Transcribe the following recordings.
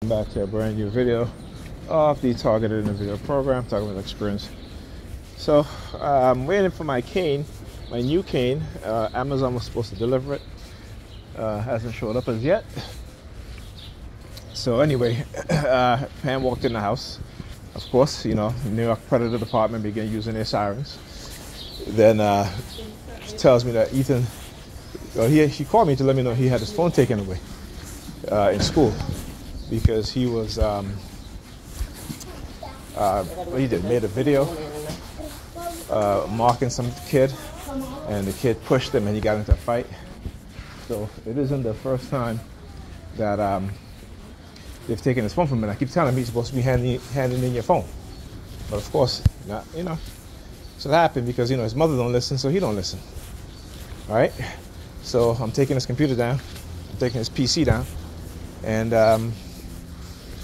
Back to a brand new video of the targeted individual program, talking about experience. So I'm waiting for my cane, my new cane. Amazon was supposed to deliver it. Hasn't showed up as yet. So anyway, Pam walked in the house. Of course, you know, NY Predators Department began using their sirens. Then she tells me that Ethan, she called me to let me know he had his phone taken away in school because he was, what he did, made a video mocking some kid, and the kid pushed him and he got into a fight. So it isn't the first time that they've taken his phone from him. And I keep telling him he's supposed to be handing in your phone. But of course, not, you know, so that happened because, you know, his mother don't listen, so he don't listen. All right? So I'm taking his computer down. I'm taking his PC down. And,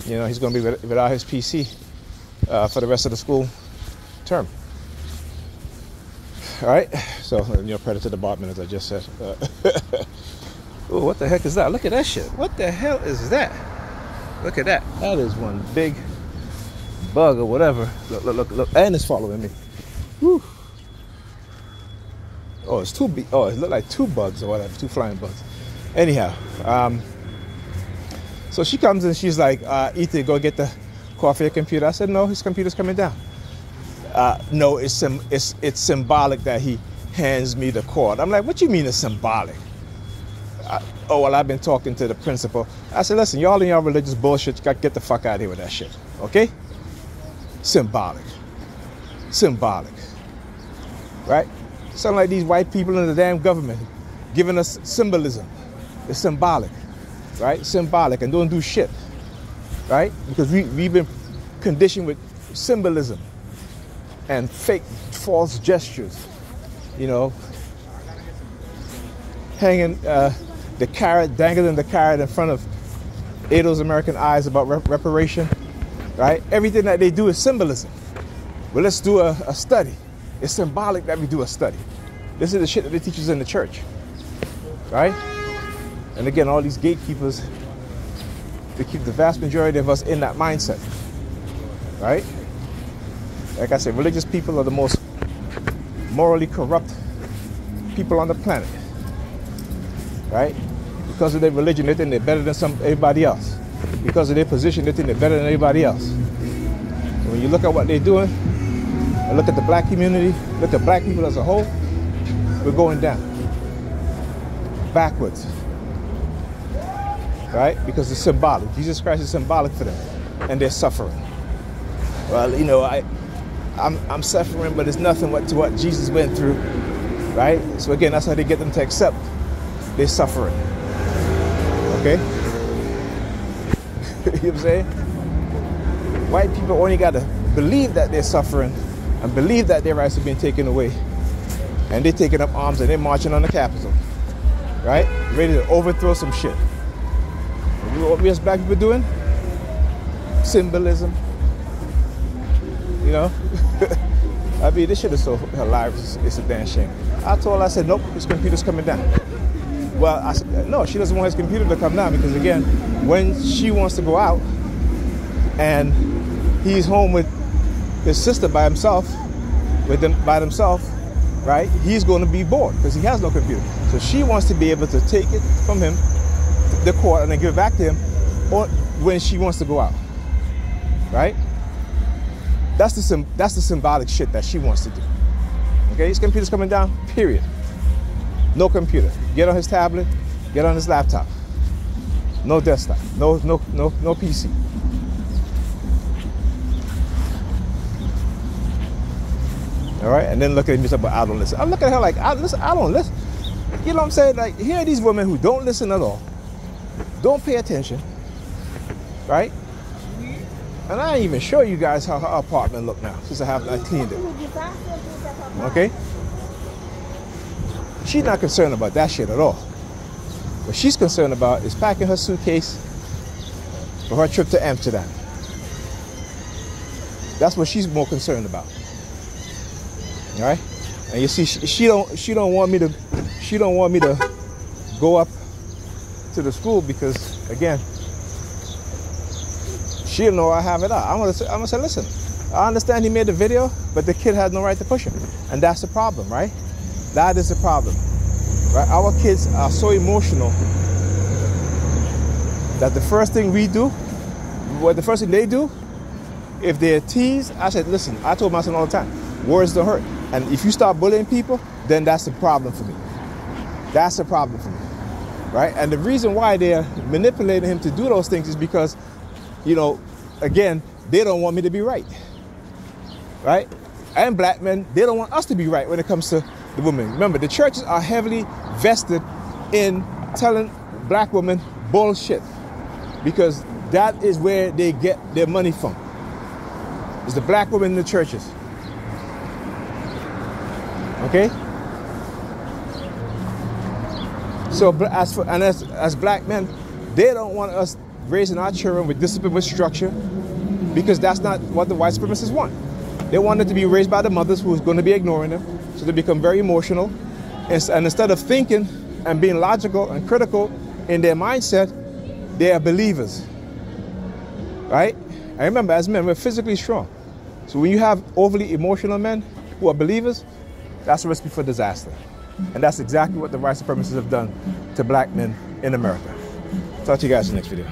you know, he's going to be without his PC for the rest of the school term. All right? So, you know, Predator Department, as I just said. Oh, what the heck is that? Look at that shit. What the hell is that? Look at that. That is one big bug or whatever. Look, look, look, look. And it's following me. Whew. Oh, it's two. Oh, it looked like two bugs or whatever. Two flying bugs. Anyhow, so she comes and she's like, Ethan, go get the cord for your computer. I said, no, his computer's coming down. No, it's symbolic that he hands me the cord. I'm like, what you mean it's symbolic? Oh, well, I've been talking to the principal. I said, listen, y'all in y'all religious bullshit, you got to get the fuck out of here with that shit. Okay? Symbolic. Symbolic. Right? Sound like these white people in the damn government giving us symbolism. It's symbolic. Right? Symbolic, and don't do shit. Right? Because we've been conditioned with symbolism and fake false gestures. You know, hanging the carrot, dangling the carrot in front of Ado's American eyes about reparation, right? Everything that they do is symbolism. Well, let's do a study. It's symbolic that we do a study. This is the shit that they teach us in the church, right? And again, all these gatekeepers, they keep the vast majority of us in that mindset, right? Like I said, religious people are the most morally corrupt people on the planet, right? Because of their religion, they think they're better than everybody else. Because of their position, they think they're better than everybody else. So when you look at what they're doing, and look at the black community, look at black people as a whole, we're going down, backwards, right? Because it's symbolic. Jesus Christ is symbolic for them, and they're suffering. Well, you know, I'm suffering, but it's nothing to what Jesus went through, right? So again, that's how they get them to accept they're suffering. Okay? You know what I'm saying? White people only got to believe that they're suffering and believe that their rights are being taken away. And they're taking up arms and they're marching on the Capitol. Right? Ready to overthrow some shit. What we as black people doing? Symbolism. You know? I mean, this shit is so hilarious. It's a damn shame. I said, nope, his computer's coming down. Well, I said, no, she doesn't want his computer to come down because, again, when she wants to go out and he's home with his sister by himself, by themselves, right, he's going to be bored because he has no computer. So she wants to be able to take it from him, the cord, and then give it back to him or when she wants to go out, right? That's the symbolic shit that she wants to do. Okay, his computer's coming down, period. No computer. Get on his tablet, get on his laptop. No desktop, no PC. All right, and then look at me talking about I don't listen. I'm looking at her like, I don't listen. You know what I'm saying? Like, here are these women who don't listen at all, don't pay attention, right? And I ain't even show you guys how her apartment look now since I cleaned it. Okay? She's not concerned about that shit at all. What she's concerned about is packing her suitcase for her trip to Amsterdam. That's what she's more concerned about. All right? And you see, she don't want me to go up to the school because, again, she'll know I have it out. I'm gonna say, listen, I understand he made the video, but the kid had no right to push him. And that's the problem, right? That is the problem, right? Our kids are so emotional that the first thing we do, the first thing they do, if they're teased, I said, listen, I told my son all the time, words don't hurt. And if you start bullying people, then that's the problem for me. That's the problem for me, right? And the reason why they're manipulating him to do those things is because, you know, again, they don't want me to be right, right? And black men, they don't want us to be right when it comes to the women. Remember, the churches are heavily vested in telling black women bullshit because that is where they get their money from. It's the black women in the churches. Okay? So as black men, they don't want us raising our children with discipline, with structure, because that's not what the white supremacists want. They want them to be raised by the mothers who's going to be ignoring them, so they become very emotional. And instead of thinking and being logical and critical in their mindset, they are believers. Right? And remember, as men, we're physically strong. So when you have overly emotional men who are believers, that's a recipe for disaster. And that's exactly what the white supremacists have done to black men in America. Talk to you guys in the next video.